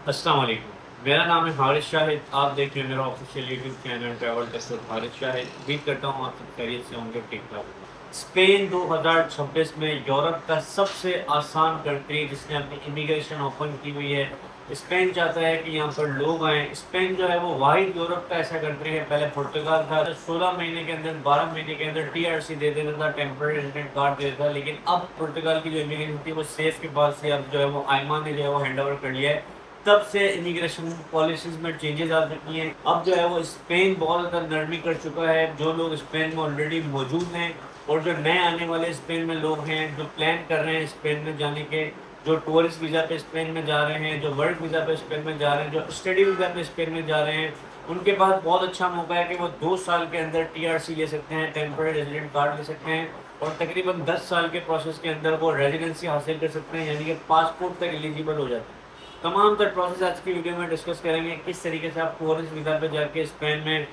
अस्सलाम वालेकुम। मेरा नाम है हारिस शाहिद। आप देख रहे हैं मेरा official YouTube channel travel tester Haris Shahid. उम्मीद करता हूँ आप सब खैरियत से होंगे, ठीक ठाक। स्पेन 2026 में यूरोप का सबसे आसान कंट्री जिसने अपनी इमिग्रेशन ओपन की हुई है। स्पेन चाहता है कि यहाँ पर लोग आएँ। स्पेन जो है वो वाहिद यूरोप का ऐसा कंट्री है। पहले पुर्तगाल था, 16 महीने के अंदर 12 महीने के अंदर टीआरसी दे देता था, टेम्पररी रेजिडेंट कार्ड दे देता था। लेकिन अब पुर्तगाल की जो इमिग्रेशन थी वो सेफ के पास से अब जो है वो आयमा ने जो है वो हैंड ओवर कर लिया है। तब से इमिग्रेशन पॉलिसीज में चेंजेस आ चुकी हैं। अब जो है वो स्पेन बहुत ज़्यादा नरमी कर चुका है। जो लोग स्पेन में ऑलरेडी मौजूद हैं और जो नए आने वाले स्पेन में लोग हैं, जो प्लान कर रहे हैं स्पेन में जाने के, जो टूरिस्ट वीज़ा पे स्पेन में जा रहे हैं, जो वर्क वीज़ा पे स्पेन में जा रहे हैं, जो स्टडी वीज़ा पे स्पेन में जा रहे हैं, उनके पास बहुत अच्छा मौका है कि वो 2 साल के अंदर टीआरसी ले सकते हैं, टेम्पररी रेजिडेंट कार्ड ले सकते हैं और तकरीबन 10 साल के प्रोसेस के अंदर वो रेजिडेंसी हासिल कर सकते हैं, यानी कि पासपोर्ट तक एलिजिबल हो जाते हैं। तमाम तर प्रोसेस आज की वीडियो में डिस्कस करेंगे। किस तरीके से आप टूरिस्ट वीज़ा पे जाके स्पेन में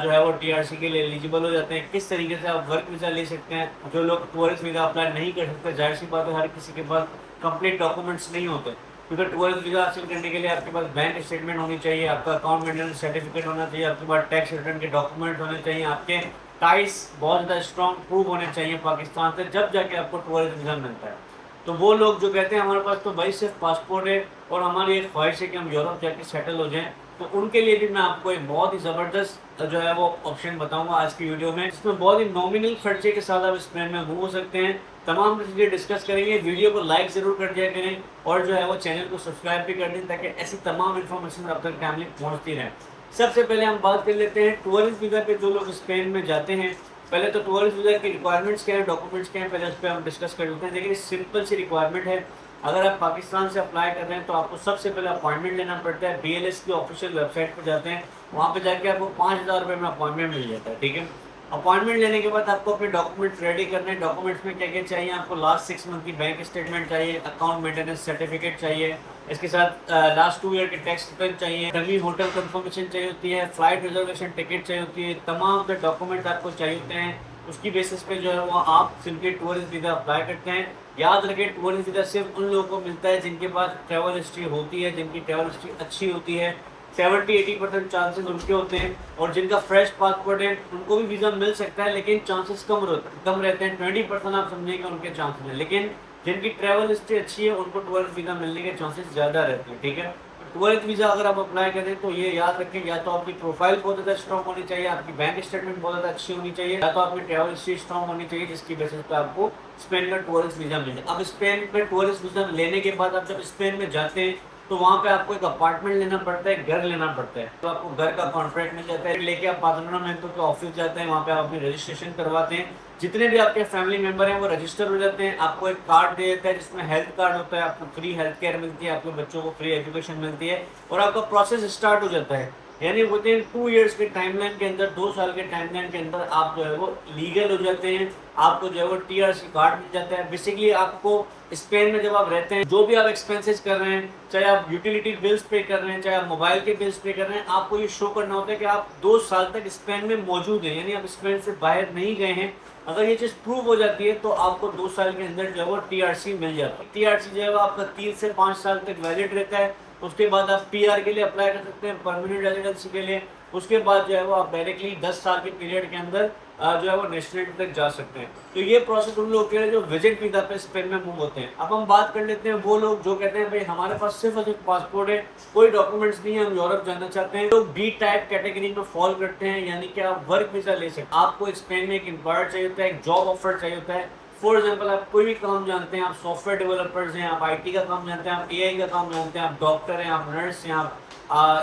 जो है वो टीआरसी के लिए एलिजिबल हो जाते हैं। किस तरीके से आप वर्क वीज़ा ले सकते हैं। जो लोग टूरिस्ट वीज़ा अप्लाई नहीं कर सकते, जाहिर सी बात है हर किसी के पास कंप्लीट डॉक्यूमेंट्स नहीं होते, क्योंकि टूरिस्ट वीज़ा हासिल करने के लिए आपके पास बैंक स्टेटमेंट होनी चाहिए, आपका अकाउंट मेंटेनेंस सर्टिफिकेट होना चाहिए, आपके पास टैक्स रिटर्न के डॉक्यूमेंट होने चाहिए, आपके टाइस बहुत ज़्यादा स्ट्रॉन्ग प्रूव होने चाहिए पाकिस्तान से, जब जाके आपको टूरिस्ट वीज़ा मिलता है। तो वो लोग जो कहते हैं हमारे पास तो भाई सिर्फ पासपोर्ट है और हमारी एक ख्वाहिश है कि हम यूरोप जाके सेटल हो जाएं, तो उनके लिए भी मैं आपको एक बहुत ही ज़बरदस्त जो है वो ऑप्शन बताऊंगा आज की वीडियो में, जिसमें बहुत ही नॉमिनल खर्चे के साथ आप स्पेन में मूव हो सकते हैं। तमाम चीज़ें डिस्कस करेंगे। वीडियो को लाइक ज़रूर कर दिया करें और जो है वो चैनल को सब्सक्राइब भी कर दें ताकि ऐसी तमाम इन्फॉर्मेशन आप तक फैमिली पहुँचती रहे। सबसे पहले हम बात कर लेते हैं टूरिस्ट वीज़ा पे जो लोग स्पेन में जाते हैं। पहले तो टूरिस्ट वीज़ा की रिक्वायरमेंट्स क्या है, डॉक्यूमेंट्स क्या है, पहले उस पर हम डिस्कस कर लेते हैं। देखिए सिंपल सी रिक्वायरमेंट है। अगर आप पाकिस्तान से अप्लाई कर रहे हैं तो आपको सबसे पहले अपॉइंटमेंट लेना पड़ता है। बीएलएस की ऑफिशियल वेबसाइट पर जाते हैं, वहाँ पे जाके आपको 5,000 रुपये में अपॉइंटमेंट मिल जाता है, ठीक है। अपॉइंटमेंट लेने के बाद आपको अपने डॉक्यूमेंट्स रेडी करने हैं। डॉक्यूमेंट्स में क्या क्या चाहिए, आपको लास्ट 6 मंथ की बैंक स्टेटमेंट चाहिए, अकाउंट मेंटेनेंस सर्टिफिकेट चाहिए, इसके साथ लास्ट 2 ईयर के टैक्स रिटर्न चाहिए, तभी होटल कंफर्मेशन चाहिए होती है, फ्लाइट रिजर्वेशन टिकट चाहिए होती है। तमाम जो डॉक्यूमेंट आपको चाहिए होते हैं, उसकी बेसिस पे जो है वो आप सिंपली टूरिस्ट वीज़ा अप्लाई करते हैं। याद रखें टूरिस्ट वीज़ा सिर्फ उन लोगों को मिलता है जिनके पास ट्रैवल हिस्ट्री होती है, जिनकी ट्रैवल हिस्ट्री अच्छी होती है। 70-80% चांसेस उनके होते हैं और जिनका फ्रेश पासपोर्ट है उनको भी वीज़ा मिल सकता है, लेकिन चांसेस कम रहते हैं। 20% आप समझेंगे उनके चांसेस हैं, लेकिन जिनकी ट्रैवल हिस्ट्री अच्छी है उनको टूरिस्ट वीज़ा मिलने के चांसेस ज़्यादा रहते हैं, ठीक है। टूरिस्ट वीज़ा अगर आप अप्लाई करें तो ये याद रखें, या तो आपकी प्रोफाइल बहुत ज़्यादा स्ट्रॉन्ग होनी चाहिए, आपकी बैंक स्टेटमेंट बहुत ज़्यादा अच्छी होनी चाहिए, या तो आपकी ट्रैवल हिस्ट्री स्ट्रॉन्ग होनी चाहिए, जिसकी बेसिस पे आपको स्पेन का टूरिस्ट वीज़ा मिले। अब स्पेन में टूरिस्ट वीज़ा लेने के बाद आप जब स्पेन में जाते हैं तो वहाँ पे आपको एक अपार्टमेंट लेना पड़ता है, घर लेना पड़ता है। तो आपको घर का कॉन्ट्रैक्ट मिल जाता है, लेके आप पार्लियामेंट के ऑफिस जाते हैं, वहाँ पे आप अपनी रजिस्ट्रेशन करवाते हैं। जितने भी आपके फैमिली मेंबर हैं वो रजिस्टर हो जाते हैं। आपको एक कार्ड दे देता है जिसमें हेल्थ कार्ड होता है, आपको फ्री हेल्थ केयर मिलती है, आपके बच्चों को फ्री एजुकेशन मिलती है और आपका प्रोसेस स्टार्ट हो जाता है। यानी विद इन 2 ईयर्स के टाइमलाइन के अंदर, 2 साल के टाइमलाइन के अंदर आप जो है वो लीगल हो जाते हैं। आपको जो है वो टीआरसी कार्ड मिल जाता है। बेसिकली आपको स्पेन में जब आप रहते हैं, जो भी आप एक्सपेंसेस कर रहे हैं, चाहे आप यूटिलिटी बिल्स पे कर रहे हैं, चाहे आप मोबाइल के बिल्स पे कर रहे हैं, आपको ये शो करना होता है कि आप 2 साल तक स्पेन में मौजूद हैं, यानी आप स्पेन से बाहर नहीं गए हैं। अगर ये चीज़ प्रूव हो जाती है तो आपको 2 साल के अंदर जो है वो टीआरसी मिल जाता है। टीआरसी जो है वो आपका 3 से 5 साल तक वैलिड रहता है। उसके बाद आप पीआर के लिए अप्लाई कर सकते हैं, परमानेंट रेजिडेंसी के लिए। उसके बाद जो है वो आप डायरेक्टली 10 साल के पीरियड के अंदर जो है वो नेशनलिटी तक जा सकते हैं। तो ये प्रोसेस उन लोगों के लिए जो विजिट वीज़ा पे स्पेन में मूव होते हैं। अब हम बात कर लेते हैं वो लोग जो कहते हैं भाई हमारे पास सिर्फ और सिर्फ पासपोर्ट है, कोई डॉक्यूमेंट्स नहीं है, हम यूरोप जाना चाहते हैं। तो बी टाइप कैटेगरी में फॉल करते हैं, यानी कि आप वर्क वीज़ा ले सकते हैं। आपको स्पेन में एक एम्प्लॉयर चाहिए होता है, एक जॉब ऑफर चाहिए होता है। फॉर एग्जाम्पल आप कोई भी काम जानते हैं, आप सॉफ्टवेयर डेवलपर्स हैं, आप आईटी का काम जानते हैं, आप एआई का काम जानते हैं, आप डॉक्टर हैं, आप नर्स हैं, आप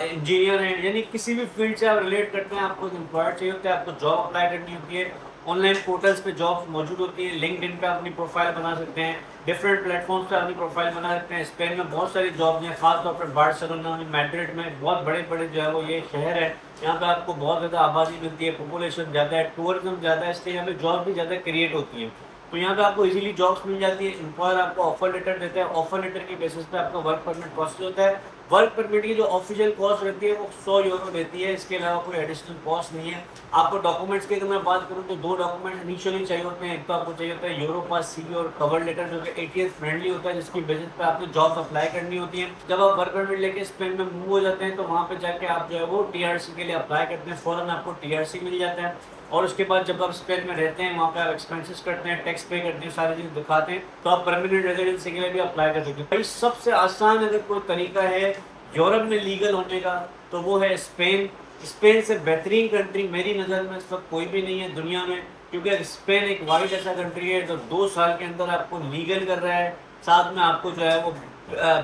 इंजीनियर हैं, यानी किसी भी फील्ड से आप रिलेट करते हैं, आपको एम्प्लॉयर चाहिए होता है, आपको जॉब अप्लाई करनी होती है। ऑनलाइन पोर्टल्स पे जॉब्स मौजूद होती हैं, लिंक्डइन पे अपनी प्रोफाइल बना सकते हैं, डिफरेंट प्लेटफॉर्म्स पे अपनी प्रोफाइल बना सकते हैं। स्पेन में बहुत सारी जॉब्स हैं, खासतौर पर बार्सिलोना में, मैड्रिड में, बहुत बड़े बड़े जो है वो ये शहर है। यहाँ पे आपको बहुत ज़्यादा आबादी मिलती है, पॉपुलेशन ज़्यादा है, टूरिज्म ज़्यादा है, इसलिए यहाँ पे जॉब भी ज़्यादा क्रिएट होती है। तो यहाँ पे आपको इजीली जॉब्स मिल जाती है। एम्प्लॉयर आपको ऑफर लेटर देता है, ऑफर लेटर की बेसिस पे आपका वर्क परमिट प्रोसेस होता है वर्क परमिट की जो ऑफिशियल कॉस्ट रहती है वो 100 यूरो रहती है, इसके अलावा कोई एडिशनल कॉस्ट नहीं है। आपको डॉक्यूमेंट्स की अगर मैं बात करूँ तो 2 डॉक्यूमेंट इनिशियली चाहिए होते हैं। एक तो आपको चाहिए होता है यूरो पास सीवी और कवर लेटर जो कि एटीएस फ्रेंडली होता है, जिसकी बेसिस पे आपको जॉब अप्लाई करनी होती है। जब आप वर्क परमिट लेके स्पेन में मूव हो जाते हैं तो वहाँ पे जाके आप जो है वो टीआरसी के लिए अप्लाई करते हैं, फौरन आपको टीआरसी मिल जाता है। और उसके बाद जब आप स्पेन में रहते हैं, वहाँ पे आप एक्सपेंसेस करते हैं, टैक्स पे करते हैं, सारी चीज़ दिखाते हैं, तो आप परमानेंट रेजिडेंसी के लिए भी अप्लाई कर सकते हैं। भाई सबसे आसान अगर कोई तरीका है यूरोप में लीगल होने का तो वो है स्पेन। स्पेन से बेहतरीन कंट्री मेरी नज़र में इस वक्त कोई भी नहीं है दुनिया में, क्योंकि अगर स्पेन एक वाइड ऐसा कंट्री है जो 2 साल के अंदर आपको लीगल कर रहा है, साथ में आपको जो है वो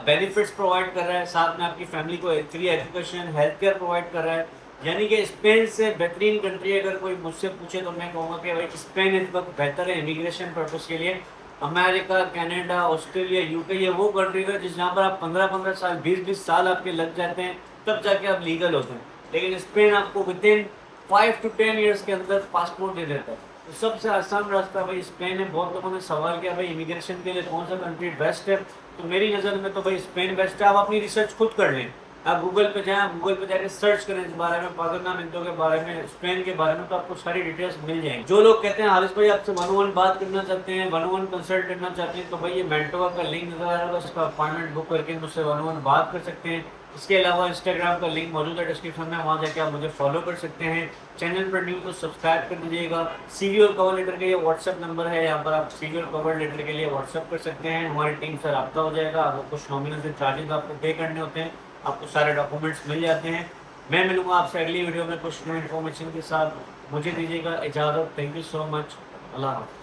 बेनिफिट्स प्रोवाइड कर रहा है, साथ में आपकी फैमिली को free education health care provide कर रहा है। यानी कि स्पेन से बेहतरीन कंट्री अगर कोई मुझसे पूछे तो मैं कहूँगा कि भाई स्पेन इस वक्त बेहतर है इमिग्रेशन पर्पज़ के लिए। अमेरिका, कनाडा, ऑस्ट्रेलिया, यूके ये वो कंट्रीज है जिस जहाँ पर आप 15-15 साल 20-20 साल आपके लग जाते हैं तब जाके आप लीगल होते हैं, लेकिन स्पेन आपको विदिन 5 to 10 ईयर्स के अंदर पासपोर्ट दे देता है। तो सबसे आसान रास्ता भाई स्पेन है। बहुत लोगों ने सवाल किया भाई इमिग्रेशन के लिए कौन सा कंट्री बेस्ट है, तो मेरी नज़र में तो भाई स्पेन बेस्ट है। आप अपनी रिसर्च खुद कर लें, आप गूगल पे जाएं, गूगल पे जाके सर्च करें इस बारे में, पागलनामिंटो के बारे में, स्पेन के बारे में, तो आपको सारी डिटेल्स मिल जाएंगी। जो लोग कहते हैं हारिस भाई आपसे 1-on-1 बात करना चाहते हैं, 1-on-1 कंसल्ट करना चाहते हैं, तो भाई ये मेंटोर का लिंक नजर आ रहा है, उसका अपॉइंटमेंट बुक करके मुझसे 1-on-1 बात कर सकते हैं। इसके अलावा इंस्टाग्राम का लिंक मौजूद है डिस्क्रिप्शन में, वहाँ जाके आप मुझे फॉलो कर सकते हैं। चैनल पर न्यू तो सब्सक्राइब कर दीजिएगा। सीवी और कवर लेटर के लिए व्हाट्सएप नंबर है, यहाँ पर आप सीवी और कवर लेटर के लिए व्हाट्सएप कर सकते हैं, हमारी टीम से रब्ता हो जाएगा। आपको कुछ नॉमिनल से चार्जेस आपको पे करने होते हैं, आपको सारे डॉक्यूमेंट्स मिल जाते हैं। मैं मिलूंगा आपसे अगली वीडियो में कुछ न्यू इन्फॉर्मेशन के साथ। मुझे दीजिएगा इजाज़त। Thank you so much. अल्लाह हाफ़िज़।